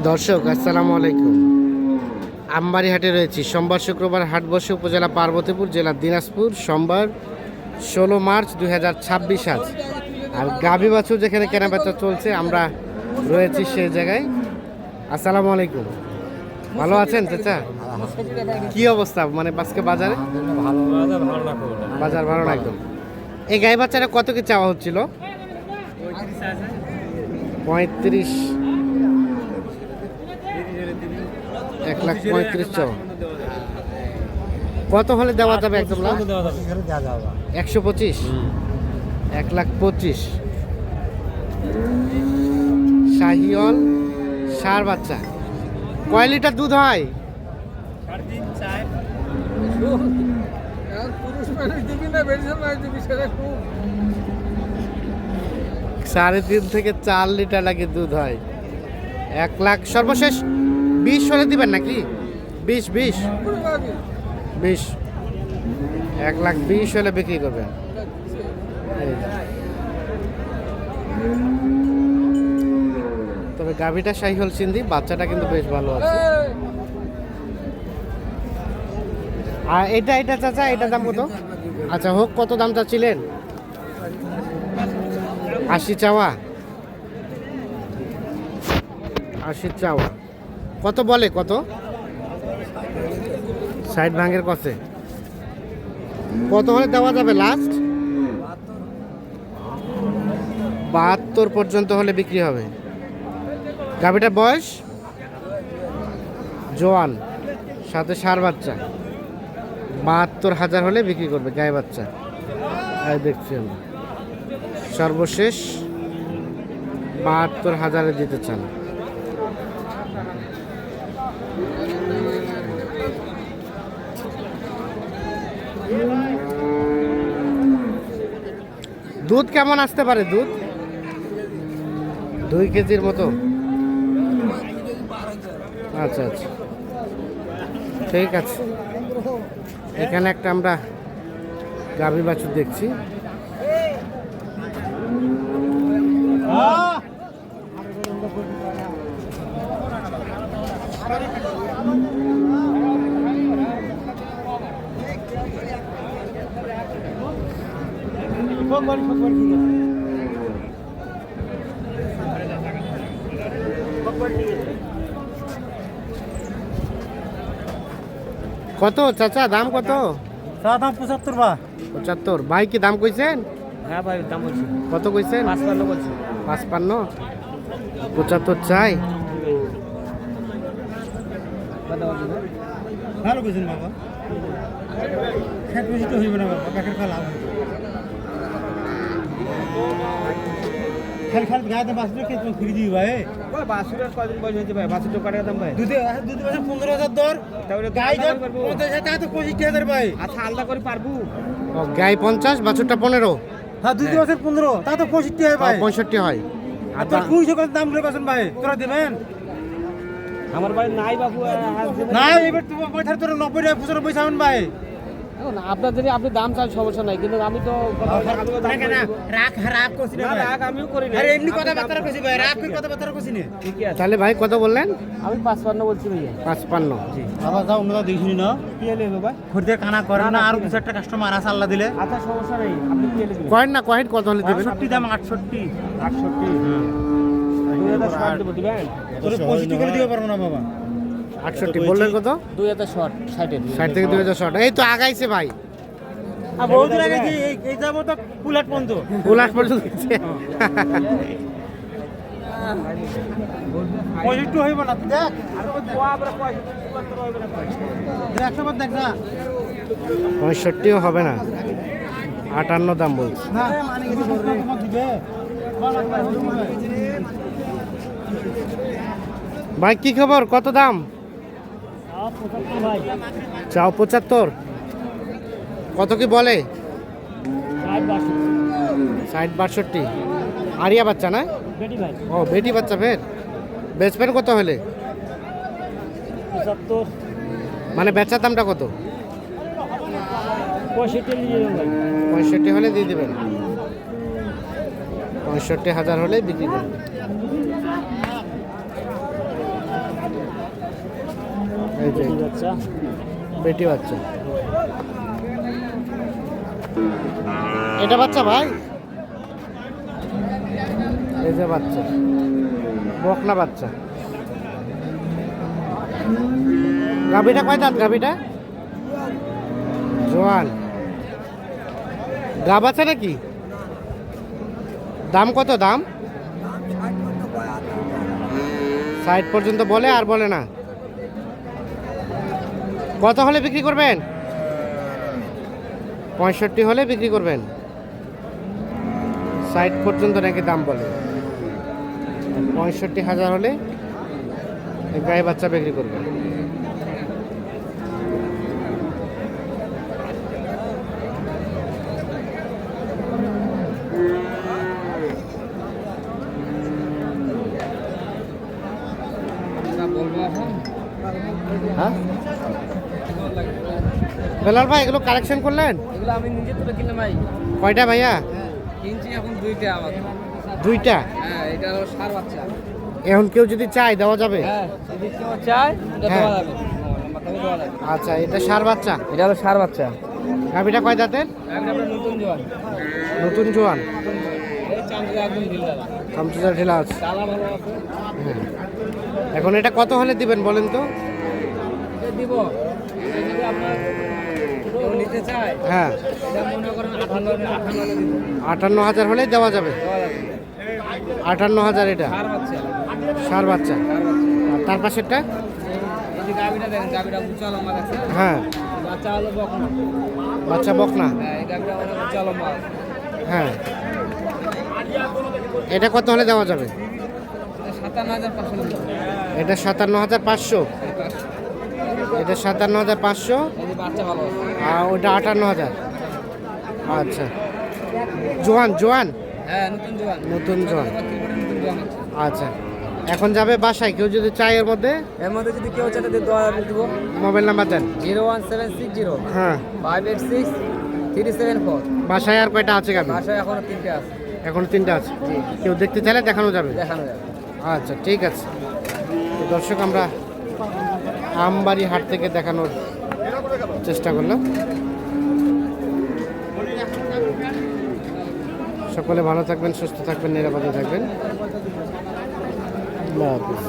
দর্শক আসসালামু আলাইকুম। আমবাড়ি হাটে রয়েছি। সোমবার শুক্রবার হাট বসে উপজেলা পার্বতীপুর, জেলা দিনাজপুর। সোমবার 16 মার্চ 2026 আজ। আর গাভী বাছুর যেখানে কেনাবেচা চলছে, আমরা রয়েছি সেই জায়গায়। আসসালামু আলাইকুম, ভালো আছেন চাচা? কি অবস্থা মানে আজকে বাজারে? বাজার ভালো না একদম। এই গাই বাচ্চাটা কত কি চাওয়া হচ্ছিল? 35, 1,35,000 চাওয়া। কত হলে দেওয়া যাবে একদম? 125, 1,25,000। শাহিওয়াল ষাঁড় বাচ্চা। কয় লিটার দুধ হয়? 3.5 থেকে 4 লিটার লাগে দুধ হয়। 1 লাখ সর্বশেষ 20 হলে দিবেন নাকি? 20 1,20,000 হলে বিক্রি করবেন। তবে গাভীটা শাহিওয়াল সিন্ধি, বাচ্চাটা কিন্তু বেশ ভালো আছে। আর এটা চাচা, এটা দাম কত? আচ্ছা হোক, কত দাম চাচ্ছিলেন? 80 চাওয়া। 80 চাওয়া। কত বলে? কত? 60 ভাঙের কষে। কত হলে দেওয়া যাবে লাস্ট? 72 পর্যন্ত হলে বিক্রি হবে। গাভীটার বয়স জোয়ান, সাথে ষাঁড় বাচ্চা। 72,000 হলে বিক্রি করবে গায়ে বাচ্চা। আর দেখছি আমরা সর্বশেষ 72,000 দিতে চান। দুধ কেমন আসতে পারে? দুধ 2 কেজির মতো। আচ্ছা আচ্ছা, ঠিক আছে। এখানে একটা আমরা গাভী বাছুর দেখছি। কত চাচা দাম কত? দাম 75 বা 75। ভাই কি দাম কইছেন? হ্যাঁ ভাই দাম বলছি। কত কইছেন? 55 বলছি। 55, 75 চাই। ভালো কইছেন বাবা। খেত বেশি তো হইবে না বাবা, কাকের খাওয়া লাভ হবে। খালি গায়ে দাম বাসুর খেত ফিরি দিবি ভাই। ভাই বাসুরের কয়দিন বয়স হয়েছে ভাই? বাসুর তো কাটার দাম ভাই। দুধে বছর 15,000 দর। তাহলে গাই দাম 50,000 টাকা তো 65,000 ভাই। আচ্ছা আলাদা করে পারবো? ও গাই 50, বাছুরটা 15। হ্যাঁ 2 বছর 15, তা তো 65 হয় ভাই। 65 হয়। আর তোর 200 করে দাম করে বাসন ভাই, তোরা দেবেন? আমার ভাই নাই বাবু, নাই এবার তো পয়সা তোর 90 টাকা খুচরা পয়সা আন ভাই। আপনার যদি আপনি দাম চান সমস্যা নাই, কিন্তু আমি তো রাগ করছি না, রাগ আমিও করি না। আরে এমনি কথা বার্তা কইছি ভাই, রাগ করে কথা বার্তা কইছি না। ঠিকই আছে। তাহলে ভাই কত বললেন? আমি 55 বলছি ভাইয়া। 55। জি বাবা যাও, ওটা দেখিনি না। কি এলে বাবা? খরদে কানা করে না, আর কিছু একটা কাস্টমার আছে আল্লাহ দিলে। আচ্ছা সমস্যা নাই, আপনি কি এলে দিবেন? কয়েন না কয়েন কত হলে দিবেন? 68 দাম 68। 68 2060 দেব দিবেন? তোর 65 করে দিতে পারবো না বাবা। 68 বললেন কত? 2060 60 থেকে 2060। এই তো আগাইছে ভাই। আর বহুত লাগে কি এই যাব তো কুলাট পর্যন্ত। কুলাট পর্যন্ত দিচ্ছে। 65 হইব না দেখ। আর কোয়া বড় 65 হইব না ভাই। দেখ সব দেখ না। 65ও হবে না, 58 দাম বলছে। না মানে কিছু করবে দিবে। ভাই কি খবর? কত দাম? 75 ভাই। চাও 75। কত কি বলে? 60 62। আরিয়া বাচ্চা না? বেটি ভাই। ও বেটি বাচ্চা ফের বেচবেন কত হলে? 75। মানে বেচার দামটা কত? 65 হলে দিয়ে দেবেন। 65,000 হলে বিক্রি করবেন। বাচ্চা। বেটি বাচ্চা। এটা বাচ্চা ভাই, এই যে বাচ্চা, বকনা বাচ্চা। গাভীটা কয় দাঁত? গাভীটা জোয়ান। গাব আছে নাকি? দাম কত? দাম 60 পর্যন্ত বলে, আর বলে না। কত হলে বিক্রি করবেন? 65 হলে বিক্রি করবেন। 60 পর্যন্ত নাকি দাম বলে। 65,000 হলে এই গায়ে বাচ্চা বিক্রি করবেন। হ্যাঁ বেলাল ভাই, এগুলো কালেকশন করলেন? এগুলো আমি নিজে তুলে কিনলাম ভাই। কয়টা ভাইয়া? কিনছি এখন 2টা আমার। 2টা? হ্যাঁ, এটা হলো ষাঁড় বাচ্চা। এখন কেউ যদি চায় দেওয়া যাবে? হ্যাঁ, যদি কেউ চায় এটা হ্যাঁ। দেওয়া যাবে। নাম্বারটা দেওয়া যাবে। আচ্ছা, এটা ষাঁড় বাচ্চা। এটা হলো ষাঁড় বাচ্চা। গাভীটা কয় দাঁতের? একটা নতুন জোয়ান। নতুন জোয়ান। এই চামড়া একদম ঢিলা। চামচুদার ঢিলা আছে। চালা ভালো আছে। হ্যাঁ। এখন এটা কত হলে দিবেন বলেন তো? এটা দিব। এটা যদি আপনার কেউ নিতে চায়, হ্যাঁ, এটা মনে করেন 58 দিব। 58,000 হলে দেওয়া যাবে। দেওয়া যাবে। 58,000 এটা ষাঁড় বাচ্চা। ষাঁড় বাচ্চা। ষাঁড় বাচ্চা। আর তার পাশেরটা? এই যে গাভীটা দেখেন, গাভীটা উঁচা লম্বা আছে। হ্যাঁ, বাচ্চা হলো বকনা। বাচ্চা বকনা। হ্যাঁ, এই গাভীটা অনেক উঁচা লম্বা আছে। হ্যাঁ, এটা কত হলে দেওয়া যাবে? এটা 57,500 দিব। এটা 57,500। এটা 57,500। এই যে বাচ্চা ভালো আছে। আর ওটা 58,000। আচ্ছা, জোয়ান জোয়ান। হ্যাঁ, নতুন জোয়ান। নতুন জোয়ান। নতুন জোয়ান আছে। আচ্ছা, এখন যাবে বাসায়, কেউ যদি চায় এর মধ্যে? এর মধ্যে যদি কেউ চায় তাদের 2000 দিব। মোবাইল নাম্বার দেন। 01760 হ্যাঁ, 586 374। বাসায় আর কয়টা আছে গাভী? বাসায় এখনো 3টে আছে। এখন 3টা আছে। কেউ দেখতে চাইলে দেখানো যাবে। দেখানো যাবে। আচ্ছা, ঠিক আছে। তো দর্শক, আমরা আমবাড়ি হাট থেকে দেখানোর চেষ্টা করলাম। সকলে ভালো থাকবেন, সুস্থ থাকবেন, নিরাপদে থাকবেন। আল্লাহ হাফেজ।